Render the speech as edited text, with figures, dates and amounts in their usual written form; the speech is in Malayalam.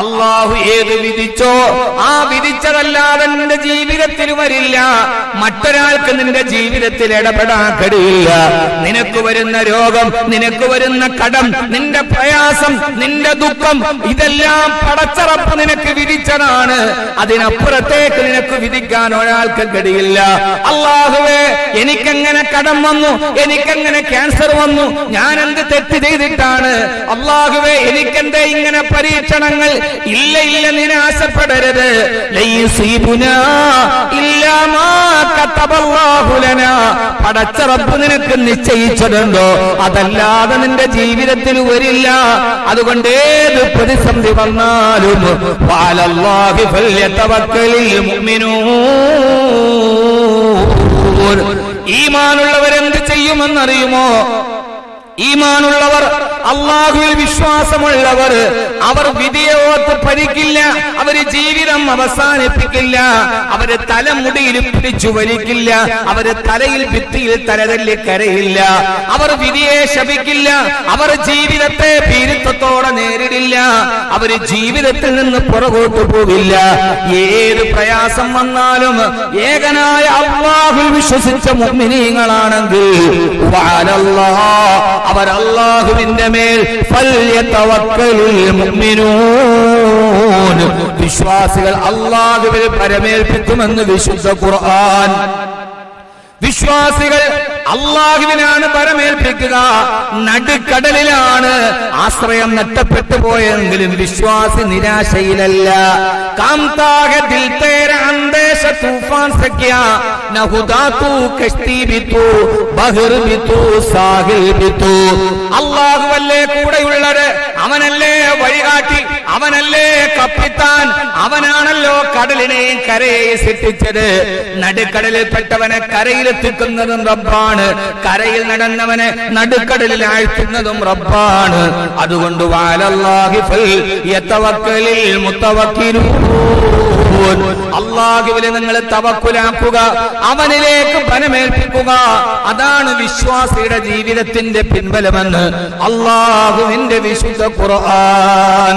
അല്ലാഹു ഏത് വിധിച്ചോ ആ വിധിച്ചതല്ലാതെ നിന്റെ ജീവിതത്തിൽ വരില്ല. മറ്റൊരാൾക്ക് നിന്റെ ജീവിതത്തിൽ ഇടപെടാൻ കഴിയില്ല. നിനക്ക് വരുന്ന രോഗം, നിനക്ക് വരുന്ന കടം, നിന്റെ പ്രയാസം, നിന്റെ ദുഃഖം, ഇതെല്ലാം പടച്ചറപ്പ് നിനക്ക് വിധിച്ചതാണ്. അതിനപ്പുറത്തേക്ക് നിനക്ക് വിധിക്കാൻ ഒരാൾക്ക് കഴിയില്ല. അല്ലാഹുവേ, എനിക്കെങ്ങനെ കടം വന്നു, എനിക്കെങ്ങനെ ക്യാൻസർ വന്നു, ഞാൻ എന്ത് തെറ്റ് ചെയ്തിട്ടാണ്? അല്ലാഹുവേ, എനിക്കെന്തേ ഇങ്ങനെ പരീക്ഷണങ്ങൾ? ഇല്ല ഇല്ല, നിരാശപ്പെടരുത്. പടച്ച റബ്ബ് നിനക്ക് നിശ്ചയിച്ചതുണ്ടോ അതല്ലാതെ നിന്റെ ജീവിതത്തിൽ വരില്ല. അതുകൊണ്ട് ഏത് പ്രതിസന്ധി വന്നാലും വഅലല്ലാഹി ഫൽയതവക്കലിൽ മുഅ്മിനൂൻ. ഈമാനുള്ളവരെന്ത് ചെയ്യുമെന്നറിയുമോ? ഈമാനുള്ളവർ, അല്ലാഹുവിൽ വിശ്വാസമുള്ളവർ, അവർ വിധിയെ ഓർത്ത് പഠിക്കില്ല. അവര് ജീവിതം അവസാനിപ്പിക്കില്ല. അവര് തലമുടിയിൽ പിടിച്ചു വലിക്കില്ല. അവര് തലയിൽ ഭിത്തിയിൽ തലതല്ലി കരയില്ല. അവർ വിധിയെ ശപിക്കില്ല. അവർ ജീവിതത്തെ ഭീരുത്വത്തോടെ നേരിടില്ല. അവര് ജീവിതത്തിൽ നിന്ന് പുറകോട്ട് പോകില്ല. ഏത് പ്രയാസം വന്നാലും ഏകനായ അല്ലാഹുവിൽ വിശ്വസിച്ച മുഅ്മിനീങ്ങളാണെങ്കിൽ അവർ അല്ലാഹുവിന്റെ മേൽ ഫൽയതവക്കലുൽ മുഅ്മിനൂൻ, വിശ്വാസികൾ അല്ലാഹുവിൽ പരമേൽപ്പിക്കുമെന്ന് വിശുദ്ധ ഖുർആൻ. വിശ്വാസികൾ അല്ലാഹുവിനാണ് പരമേൽപ്പിക്കുക. നടുക്കടലിലാണ് ആശ്രയം നഷ്ടപ്പെട്ടു പോയെങ്കിലും വിശ്വാസി നിരാശയിലല്ല. കാംതാഗ ദിൽ തേര അന്ദേശ തൂഫാൻ സഖ്യ നഹുദാതു കശ്തി ബിതു ബഹർ ബിതു സാഹിൽ ബിതു. അല്ലാഹുവല്ലേ കൂടെയുള്ളത്, അവനല്ലേ വഴികാട്ടി, അവനല്ലേ കപ്പിത്താൻ, അവനാണല്ലോ കടലിനെയും കരയെയും സൃഷ്ടിച്ചത്. നടുക്കടലിൽപ്പെട്ടവനെ കരയിലെത്തിക്കുന്നതും റബ്ബാണ്, കരയിൽ നടന്നവനെ നടുക്കടലിൽ ആഴ്ത്തുന്നതും റബ്ബാണ്. അതുകൊണ്ട് വഅലല്ലാഹി ഫൽയതവക്കലിൽ മുതവക്കിലൂൻ. അല്ലാഹുവിൽ നിങ്ങൾ തവക്കുലാക്കുക, അവനിലേക്ക് പരമേൽപ്പിക്കുക. അതാണ് വിശ്വാസിയുടെ ജീവിതത്തിന്റെ പിൻബലമെന്ന് അല്ലാഹുവിന്റെ വിശുദ്ധ ഖുർആൻ.